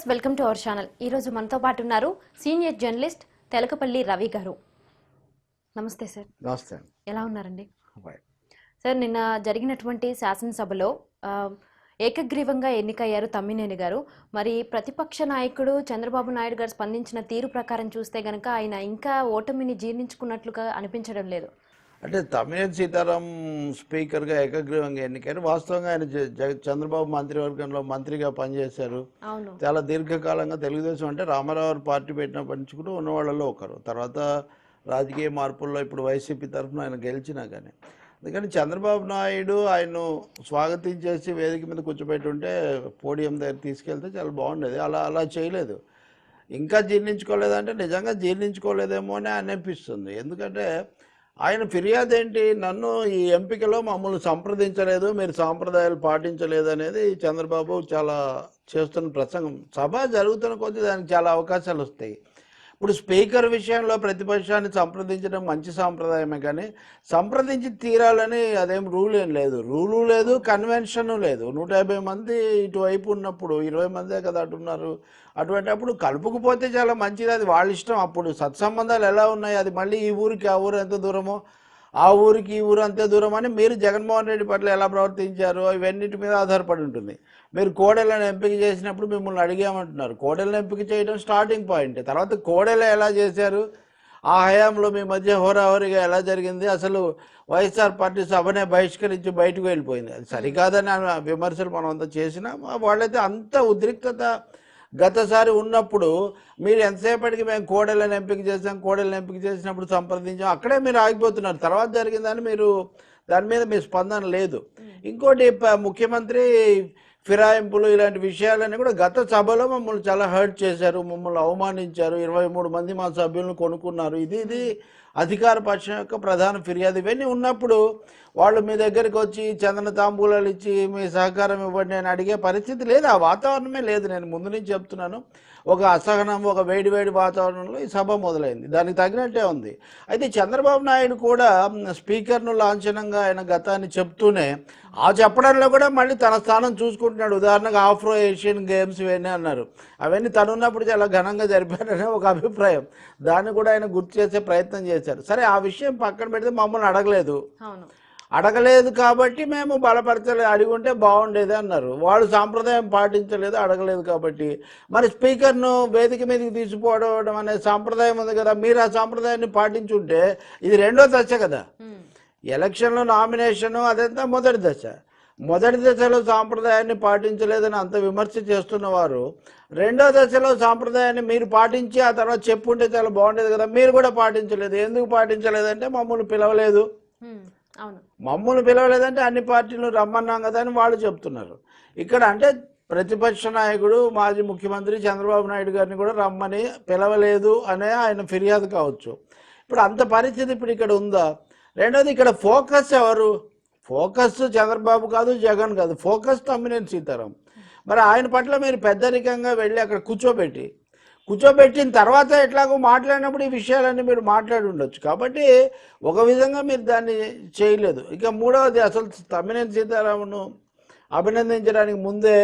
Viewers welcome to our channel. ఈ రోజు మనతో పాటు ఉన్నారు సీనియర్ జర్నలిస్ట్ తెలకపల్లి రవి గారు. నమస్తే సార్. నమస్తే. ఎలా ఉన్నారండి సార్? నిన్న జరిగినటువంటి శాసనసభలో ఏకగ్రీవంగా ఎన్నికయ్యారు తమ్మినేని గారు. మరి ప్రతిపక్ష నాయకుడు చంద్రబాబు నాయుడు గారు స్పందించిన తీరు ప్రకారం చూస్తే గనక ఆయన ఇంకా ఓటమిని జీర్ణించుకున్నట్లుగా అనిపించడం లేదు. అంటే తమ్మినేని సీతారాం స్పీకర్గా ఏకగ్రీవంగా ఎన్నికారు. వాస్తవంగా ఆయన చంద్రబాబు మంత్రివర్గంలో మంత్రిగా పనిచేశారు. చాలా దీర్ఘకాలంగా తెలుగుదేశం అంటే రామారావు పార్టీ పెట్టినప్పటి నుంచి కూడా ఉన్న వాళ్ళలో ఒకరు. తర్వాత రాజకీయ మార్పుల్లో ఇప్పుడు వైసీపీ తరఫున ఆయన గెలిచినా కానీ, అందుకని చంద్రబాబు నాయుడు ఆయన స్వాగతించేసి వేదిక మీద కూర్చోబెట్టి ఉంటే పోడియం దగ్గర తీసుకెళ్తే చాలా బాగుండేది. అలా చేయలేదు. ఇంకా జీర్ణించుకోలేదంటే నిజంగా జీర్ణించుకోలేదేమో అని అనిపిస్తుంది. ఎందుకంటే ఆయన ఫిర్యాదు ఏంటి, నన్ను ఈ ఎంపికలో మమ్మల్ని సంప్రదించలేదు, మీరు సాంప్రదాయాలు పాటించలేదు అనేది చంద్రబాబు చాలా చేస్తున్న ప్రసంగం. సభ జరుగుతున్న కొద్దీ దానికి చాలా అవకాశాలు వస్తాయి. ఇప్పుడు స్పీకర్ విషయంలో ప్రతిపక్షాన్ని సంప్రదించడం మంచి సాంప్రదాయమే, కానీ సంప్రదించి తీరాలని అదేం రూల్ ఏం లేదు. రూలు లేదు, కన్వెన్షను లేదు. 150 మంది ఇటువైపు ఉన్నప్పుడు 20 మందే కదా అటున్నారు. అటువంటి అప్పుడు కలుపుకుపోతే చాలా మంచిది. అది వాళ్ళ ఇష్టం. అప్పుడు సత్సంబంధాలు ఎలా ఉన్నాయి, అది మళ్ళీ ఈ ఊరికి ఆ ఊరు ఎంత దూరమో ఆ ఊరికి ఈ ఊరు అంతే దూరం అని మీరు జగన్మోహన్ రెడ్డి పట్ల ఎలా ప్రవర్తించారో ఇవన్నిటి మీద ఆధారపడి ఉంటుంది. మీరు కోడెలను ఎంపిక చేసినప్పుడు మిమ్మల్ని అడిగామంటున్నారు. కోడెలను ఎంపిక చేయడం స్టార్టింగ్ పాయింట్. తర్వాత కోడెలు ఎలా చేశారు, ఆ హయాంలో మీ మధ్య హోరాహోరీగా ఎలా జరిగింది, అసలు వైఎస్ఆర్ పార్టీ సభనే బహిష్కరించి బయటకు వెళ్ళిపోయింది. అది సరికాదని విమర్శలు మనం అంతా చేసినా వాళ్ళైతే అంత ఉద్రిక్తత గతసారి ఉన్నప్పుడు మీరు ఎంతసేపటికి మేము కోడెలను ఎంపిక చేసినప్పుడు సంప్రదించాం, అక్కడే మీరు ఆగిపోతున్నారు. తర్వాత జరిగిందని మీరు దాని మీద మీ స్పందన లేదు. ఇంకోటి ముఖ్యమంత్రి ఫిరాయింపులు ఇలాంటి విషయాలన్నీ కూడా గత సభలో మమ్మల్ని చాలా హర్ట్ చేశారు, మమ్మల్ని అవమానించారు, 23 మంది మా సభ్యులను కొనుక్కున్నారు, ఇది అధికార పక్షం యొక్క ప్రధాన ఫిర్యాదు. ఇవన్నీ ఉన్నప్పుడు వాళ్ళు మీ దగ్గరికి వచ్చి చందన తాంబూలాలు ఇచ్చి మీ సహకారం ఇవ్వండి అని అడిగే పరిస్థితి లేదు. ఆ వాతావరణమే లేదు. నేను ముందు నుంచి చెప్తున్నాను, ఒక అసహనం, ఒక వేడి వాతావరణంలో ఈ సభ మొదలైంది. దానికి తగినట్టే ఉంది. అయితే చంద్రబాబు నాయుడు కూడా స్పీకర్ను లాంఛనంగా ఆయన గతాన్ని చెప్తూనే ఆ చెప్పడంలో కూడా మళ్ళీ తన స్థానం చూసుకుంటున్నాడు. ఉదాహరణకు ఆఫ్రో ఏషియన్ గేమ్స్ ఇవన్నీ అన్నారు. అవన్నీ తనున్నప్పుడు చాలా ఘనంగా జరిపారనే ఒక అభిప్రాయం. దాన్ని కూడా ఆయన గుర్తు చేసే ప్రయత్నం చేశారు. సరే, ఆ విషయం పక్కన పెడితే మమ్మల్ని అడగలేదు కాబట్టి మేము బలపరచలేదు, అడిగుంటే బాగుండేది అన్నారు. వాళ్ళు సాంప్రదాయం పాటించలేదు, అడగలేదు కాబట్టి. మరి స్పీకర్ను వేదిక మీదకి తీసుకుపోవడం అనే సాంప్రదాయం ఉంది కదా, మీరు ఆ సాంప్రదాయాన్ని పాటించుంటే ఇది రెండో దశ కదా. ఎలక్షన్లో నామినేషను అదంతా మొదటి దశలో సాంప్రదాయాన్ని పాటించలేదని అంత విమర్శ చేస్తున్నవారు రెండో దశలో సాంప్రదాయాన్ని మీరు పాటించి ఆ తర్వాత చెప్పుంటే చాలా బాగుండేది కదా. మీరు కూడా పాటించలేదు. ఎందుకు పాటించలేదంటే మమ్మల్ని పిలవలేదు. మమ్మల్ని పిలవలేదంటే అన్ని పార్టీలు రమ్మన్నాం కదా అని వాళ్ళు చెప్తున్నారు. ఇక్కడ అంటే ప్రతిపక్ష నాయకుడు మాజీ ముఖ్యమంత్రి చంద్రబాబు నాయుడు గారిని కూడా రమ్మని పిలవలేదు అనే ఆయన ఫిర్యాదు కావచ్చు. ఇప్పుడు అంత పరిస్థితి ఇప్పుడు ఇక్కడ ఉందా? రెండోది, ఇక్కడ ఫోకస్ ఎవరు? ఫోకస్ చంద్రబాబు కాదు, జగన్ కాదు, ఫోకస్ తమ్మినేని సీతారాం. మరి ఆయన పట్ల మీరు పెద్దరికంగా వెళ్ళి అక్కడ కూర్చోబెట్టిన తర్వాత ఎట్లాగో మాట్లాడినప్పుడు ఈ విషయాలన్నీ మీరు మాట్లాడి ఉండొచ్చు. కాబట్టి ఒక విధంగా మీరు దాన్ని చేయలేదు. ఇక మూడవది, అసలు తమ్మినేని సీతారామును అభినందించడానికి ముందే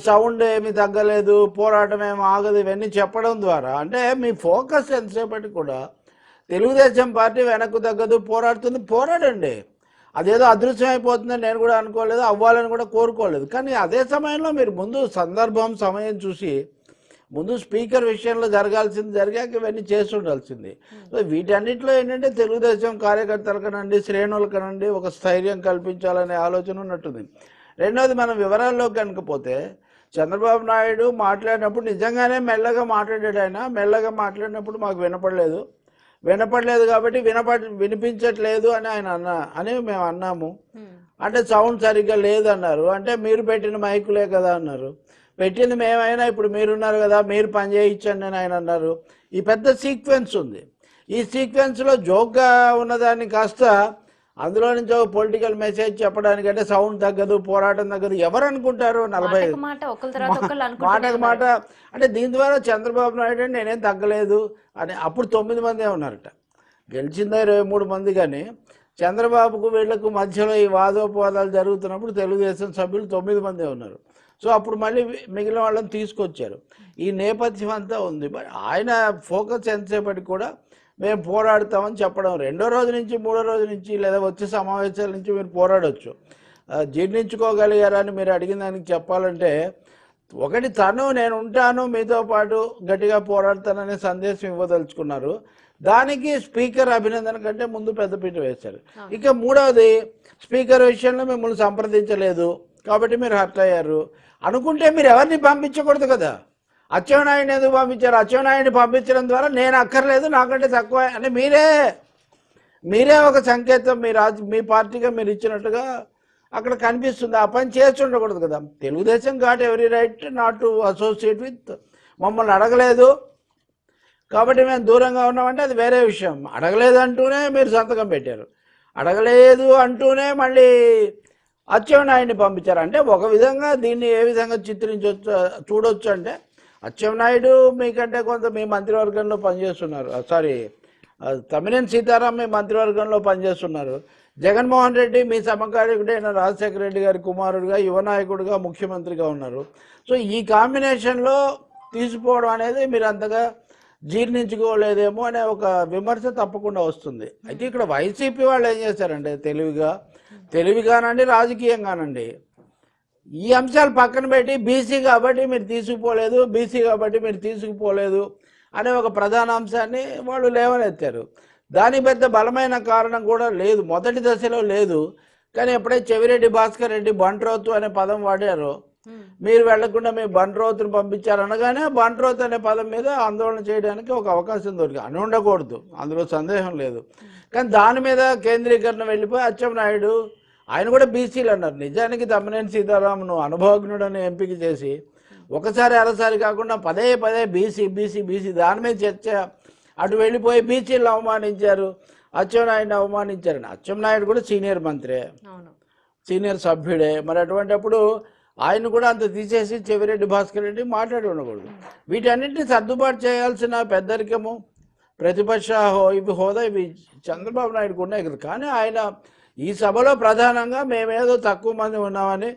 సౌండ్ ఏమి తగ్గలేదు, పోరాటం ఏమి ఆగదు, ఇవన్నీ చెప్పడం ద్వారా అంటే మీ ఫోకస్ ఎంతసేపటి కూడా తెలుగుదేశం పార్టీ వెనక్కు తగ్గదు, పోరాడండి. అదేదో అదృశ్యం అయిపోతుందని నేను కూడా అనుకోలేదు, అవ్వాలని కూడా కోరుకోలేదు. కానీ అదే సమయంలో మీరు ముందు సమయం చూసి ముందు స్పీకర్ విషయంలో జరిగాక ఇవన్నీ చేసి ఉండాల్సింది. సో వీటన్నిటిలో ఏంటంటే తెలుగుదేశం కార్యకర్తలకనండి, శ్రేణులకనండి ఒక స్థైర్యం కల్పించాలనే ఆలోచన ఉన్నట్టుంది. రెండవది, మనం వివరాల్లోకి కనుకపోతే చంద్రబాబు నాయుడు మాట్లాడినప్పుడు నిజంగానే మెల్లగా మాట్లాడాడు. ఆయన మెల్లగా మాట్లాడినప్పుడు మాకు వినపడలేదు కాబట్టి వినిపించట్లేదు అని మేము అన్నాము. అంటే సౌండ్ సరిగ్గా లేదన్నారు. అంటే మీరు పెట్టిన మైకులే కదా అన్నారు. పెట్టింది మేమైనా ఇప్పుడు మీరున్నారు కదా, మీరు పని చేయించండి అని ఆయన అన్నారు. ఈ పెద్ద సీక్వెన్స్ ఉంది. ఈ సీక్వెన్స్లో జోక్గా ఉన్నదాన్ని కాస్త అందులో నుంచి ఒక పొలిటికల్ మెసేజ్ చెప్పడానికంటే సౌండ్ తగ్గదు, పోరాటం తగ్గదు, ఎవరు అనుకుంటారు? 40 మాటకు మాట అంటే దీని ద్వారా చంద్రబాబు నాయుడు నేనేం తగ్గలేదు అని. అప్పుడు 9 మందే ఉన్నారట, గెలిచిందా 23 మంది. కానీ చంద్రబాబుకు వీళ్లకు మధ్యలో ఈ వాదోపవాదాలు జరుగుతున్నప్పుడు తెలుగుదేశం సభ్యులు 9 మందే ఉన్నారు. సో అప్పుడు మళ్ళీ మిగిలిన వాళ్ళని తీసుకొచ్చారు. ఈ నేపథ్యం అంతా ఉంది. మరి ఆయన ఫోకస్ ఎంతసేపటికి కూడా మేము పోరాడతామని చెప్పడం, రెండో రోజు నుంచి మూడో రోజు నుంచి లేదా వచ్చే సమావేశాల నుంచి మీరు పోరాడవచ్చు. జీర్ణించుకోగలిగారని మీరు అడిగిన దానికి చెప్పాలంటే, ఒకటి తను నేను ఉంటాను మీతో పాటు గట్టిగా పోరాడతాననే సందేశం ఇవ్వదలుచుకున్నారు. దానికి స్పీకర్ అభినందన కంటే ముందు పెద్దపీట వేశారు. ఇక మూడవది, స్పీకర్ విషయంలో మిమ్మల్ని సంప్రదించలేదు కాబట్టి మీరు హర్ట్ అయ్యారు అనుకుంటే మీరు ఎవరిని పంపించకూడదు కదా. అచ్చెన్నాయుడిని ఎందుకు పంపించారు? అచ్చెన్నాయుడిని పంపించడం ద్వారా నేను అక్కర్లేదు, నాకంటే తక్కువ అని మీరే ఒక సంకేతం మీ పార్టీగా మీరు ఇచ్చినట్టుగా అక్కడ కనిపిస్తుంది. ఆ పని చేసి ఉండకూడదు కదా. Telugu Desam got every right not to associate with, మమ్మల్ని అడగలేదు కాబట్టి మేము దూరంగా ఉన్నామంటే అది వేరే విషయం. అడగలేదు అంటూనే మీరు సంతకం పెట్టారు, అడగలేదు అంటూనే మళ్ళీ అచ్చెన్నాయుడిని పంపించారు. అంటే ఒక విధంగా దీన్ని ఏ విధంగా చూడొచ్చు అంటే, అచ్చెన్నాయుడు మీకంటే కొంత మీ మంత్రివర్గంలో పనిచేస్తున్నారు, తమ్మినేని సీతారాం మీ మంత్రివర్గంలో పనిచేస్తున్నారు. జగన్మోహన్ రెడ్డి మీ సమకాలీకుడైన రాజశేఖర రెడ్డి గారి కుమారుడిగా, యువనాయకుడిగా, ముఖ్యమంత్రిగా ఉన్నారు. సో ఈ కాంబినేషన్లో తీసుకోవడం అనేది మీరు అంతగా జీర్ణించుకోలేదేమో అనే ఒక విమర్శ తప్పకుండా వస్తుంది. అయితే ఇక్కడ వైసీపీ వాళ్ళు ఏం చేశారంటే, తెలివిగానండి రాజకీయంగానండి ఈ అంశాలు పక్కన పెట్టి బీసీ కాబట్టి మీరు తీసుకుపోలేదు అనే ఒక ప్రధాన అంశాన్ని వాళ్ళు లేవనెత్తారు. దానికి పెద్ద బలమైన కారణం కూడా లేదు, మొదటి దశలో లేదు. కానీ ఎప్పుడైతే చెవిరెడ్డి భాస్కర్ రెడ్డి బంట్రోతు అనే పదం వాడారో, మీరు వెళ్లకుండా మీ బంట్రోతుని పంపించారనగానే బంట్రోత్ అనే పదం మీద ఆందోళన చేయడానికి ఒక అవకాశం దొరికింది. అని ఉండకూడదు, అందులో సందేహం లేదు. కానీ దాని మీద కేంద్రీకరణ వెళ్ళిపోయి అచ్చెన్నాయుడు ఆయన కూడా బీసీలు అన్నారు. నిజానికి తమ్మినేని సీతారామును అనుభవజ్ఞుడని ఎంపిక చేసి ఒకసారి అరసారి కాకుండా పదే బీసీ దాని మీద చర్చ అటు వెళ్ళిపోయి బీసీలను అవమానించారు, అచ్చెన్నాయుడిని అవమానించారని. అచ్చెన్నాయుడు కూడా సీనియర్ మంత్రే, సీనియర్ సభ్యుడే. మరి అటువంటిప్పుడు ఆయన కూడా అంత తీసేసి చెవిరెడ్డి భాస్కర్ రెడ్డి మాట్లాడి ఉండకూడదు. వీటన్నిటిని సర్దుబాటు చేయాల్సిన పెద్దరికము, ప్రతిపక్ష హోదా ఇవి చంద్రబాబు నాయుడుకు ఉన్నాయి కదా. కానీ ఆయన ఈ సభలో ప్రధానంగా మేమేదో తక్కువ మంది ఉన్నామని,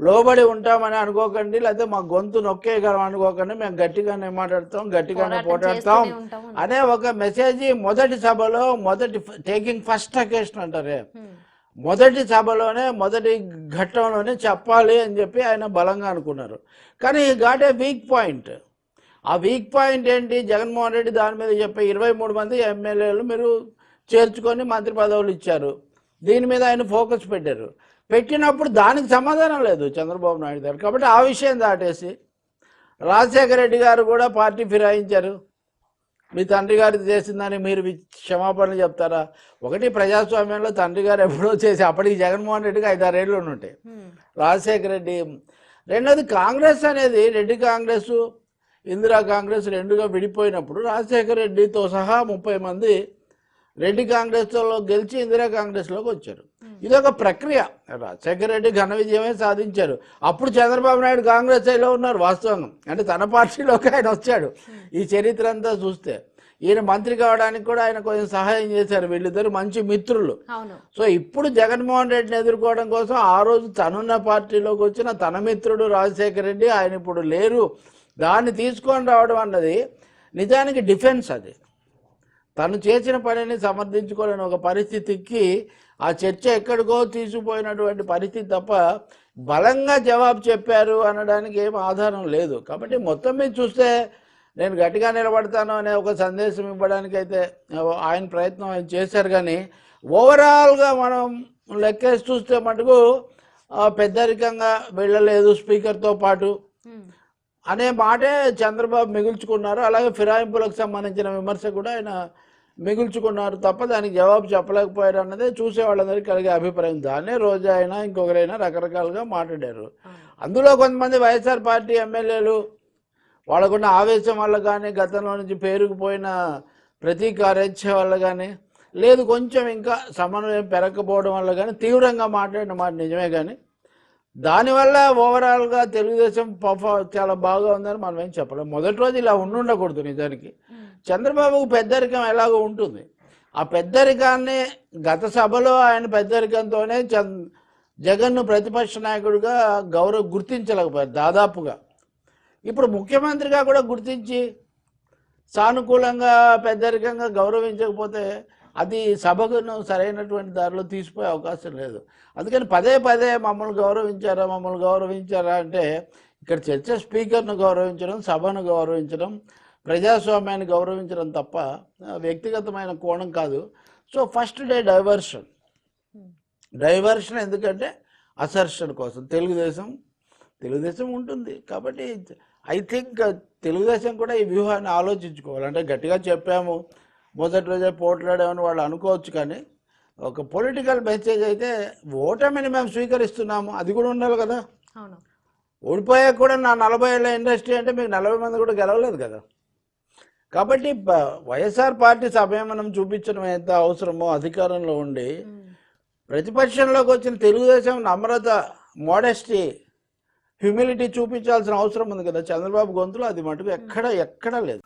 లోబడి ఉంటామని అనుకోకండి, లేకపోతే మా గొంతు నొక్కేయగలం అనుకోకండి, మేము గట్టిగానే మాట్లాడతాం, గట్టిగానే పోటాడతాం అనే ఒక మెసేజ్ మొదటి సభలో, టేకింగ్ ఫస్ట్ అకేషన్ అంటారే, మొదటి సభలోనే మొదటి ఘట్టంలోనే చెప్పాలి అని చెప్పి ఆయన బలంగా అనుకున్నారు. కానీ గాట్ ఏ వీక్ పాయింట్. ఆ వీక్ పాయింట్ ఏంటి? జగన్మోహన్ రెడ్డి దాని మీద చెప్పే 23 మంది ఎమ్మెల్యేలు మీరు చేర్చుకొని మంత్రి పదవులు ఇచ్చారు, దీని మీద ఆయన ఫోకస్ పెట్టినప్పుడు దానికి సమాధానం లేదు చంద్రబాబు నాయుడు గారు. కాబట్టి ఆ విషయం దాటేసి రాజశేఖర రెడ్డి గారు కూడా పార్టీ ఫిరాయించారు. మీ తండ్రి గారు చేసిందని మీరు క్షమాపణలు చెప్తారా? ఒకటి, ప్రజాస్వామ్యంలో తండ్రి గారు ఎప్పుడో చేసి అప్పటికి జగన్మోహన్ రెడ్డికి 5-6 ఏళ్ళు ఉంటాయి, రాజశేఖర రెడ్డి. రెండోది, కాంగ్రెస్ అనేది రెడ్డి కాంగ్రెస్, ఇందిరా కాంగ్రెస్ రెండుగా విడిపోయినప్పుడు రాజశేఖర రెడ్డితో సహా 30 మంది రెడ్డి కాంగ్రెస్లో గెలిచి ఇందిరా కాంగ్రెస్లోకి వచ్చారు. ఇదొక ప్రక్రియ. రాజశేఖర రెడ్డి ఘన విజయమే సాధించారు. అప్పుడు చంద్రబాబు నాయుడు కాంగ్రెస్ లో ఉన్నారు వాస్తవంగా, అంటే తన పార్టీలోకి ఆయన వచ్చాడు. ఈ చరిత్ర అంతా చూస్తే ఈయన మంత్రి కావడానికి కూడా ఆయన కొంచెం సహాయం చేశారు. వీళ్ళిద్దరు మంచి మిత్రులు. సో ఇప్పుడు జగన్మోహన్ రెడ్డిని ఎదుర్కోవడం కోసం ఆ రోజు తనున్న పార్టీలోకి వచ్చిన తన మిత్రుడు రాజశేఖర రెడ్డి, ఆయన ఇప్పుడు లేరు, దాన్ని తీసుకొని రావడం అన్నది నిజానికి డిఫెన్స్. అది తను చేసిన పనిని సమర్థించుకోలేని ఒక పరిస్థితికి ఆ చర్చ ఎక్కడికో తీసుకుపోయినటువంటి పరిస్థితి తప్ప బలంగా జవాబు చెప్పారు అనడానికి ఏం ఆధారం లేదు. కాబట్టి మొత్తం మీద చూస్తే నేను గట్టిగా నిలబడతాను అనే ఒక సందేశం ఇవ్వడానికి అయితే ఆయన ప్రయత్నం ఆయన చేశారు. కానీ ఓవరాల్గా మనం లెక్కేసి చూస్తే మటుకు పెద్దరికంగా వెళ్ళలేదు స్పీకర్తో పాటు అనే మాటే చంద్రబాబు మిగుల్చుకున్నారు. అలాగే ఫిరాయింపులకు సంబంధించిన విమర్శ కూడా ఆయన మిగుల్చుకున్నారు తప్ప దానికి జవాబు చెప్పలేకపోయారు అన్నదే చూసే వాళ్ళందరికీ కలిగే అభిప్రాయం. దాన్నే రోజా అయినా ఇంకొకరైనా రకరకాలుగా మాట్లాడారు. అందులో కొంతమంది వైఎస్ఆర్ పార్టీ ఎమ్మెల్యేలు వాళ్ళకున్న ఆవేశం వల్ల కానీ, గతంలో నుంచి పేరుకుపోయిన ప్రతీకారేచ్ఛ వల్ల కానీ, లేదు కొంచెం ఇంకా సమన్వయం పెరగకపోవడం వల్ల కానీ తీవ్రంగా మాట్లాడిన మాట నిజమే. కానీ దానివల్ల ఓవరాల్గా తెలుగుదేశం చాలా బాగా ఉందని మనం ఏం చెప్పలేం. మొదటి రోజు ఇలా ఉండకూడదు. నిజానికి చంద్రబాబుకు పెద్దరికం ఎలాగో ఉంటుంది. ఆ పెద్దరికాన్ని గత సభలో ఆయన పెద్దరికంతోనే జగన్ను ప్రతిపక్ష నాయకుడిగా గుర్తించలేకపోయారు దాదాపుగా. ఇప్పుడు ముఖ్యమంత్రిగా కూడా గుర్తించి సానుకూలంగా పెద్దరికంగా గౌరవించకపోతే అది సభను సరైనటువంటి దారిలో తీసిపోయే అవకాశం లేదు. అందుకని పదే పదే మమ్మల్ని గౌరవించారా అంటే ఇక్కడ చర్చ స్పీకర్ను గౌరవించడం, సభను గౌరవించడం, ప్రజాస్వామ్యాన్ని గౌరవించడం తప్ప వ్యక్తిగతమైన కోణం కాదు. సో ఫస్ట్ డే డైవర్షన్ ఎందుకంటే అసర్షన్ కోసం తెలుగుదేశం ఉంటుంది. కాబట్టి ఐ థింక్ తెలుగుదేశం కూడా ఈ వ్యూహాన్ని ఆలోచించుకోవాలి. అంటే గట్టిగా చెప్పాము, మొదటి రోజే పోట్లాడామని వాళ్ళు అనుకోవచ్చు, కానీ ఒక పొలిటికల్ మెసేజ్ అయితే ఓటమిని మేము స్వీకరిస్తున్నాము అది కూడా ఉండాలి కదా. ఓడిపోయాక కూడా నా 40 ఏళ్ళ ఇండస్ట్రీ అంటే మీకు 40 మంది కూడా గెలవలేదు కదా. కాబట్టి వైఎస్ఆర్ పార్టీ సంయమనం చూపించడం ఎంత అవసరమో అధికారంలో ఉండి, ప్రతిపక్షంలోకి వచ్చిన తెలుగుదేశం నమ్రత, మోడెస్టీ, హ్యూమిలిటీ చూపించాల్సిన అవసరం ఉంది కదా. చంద్రబాబు గొంతులో అది మటుకు ఎక్కడ లేదు.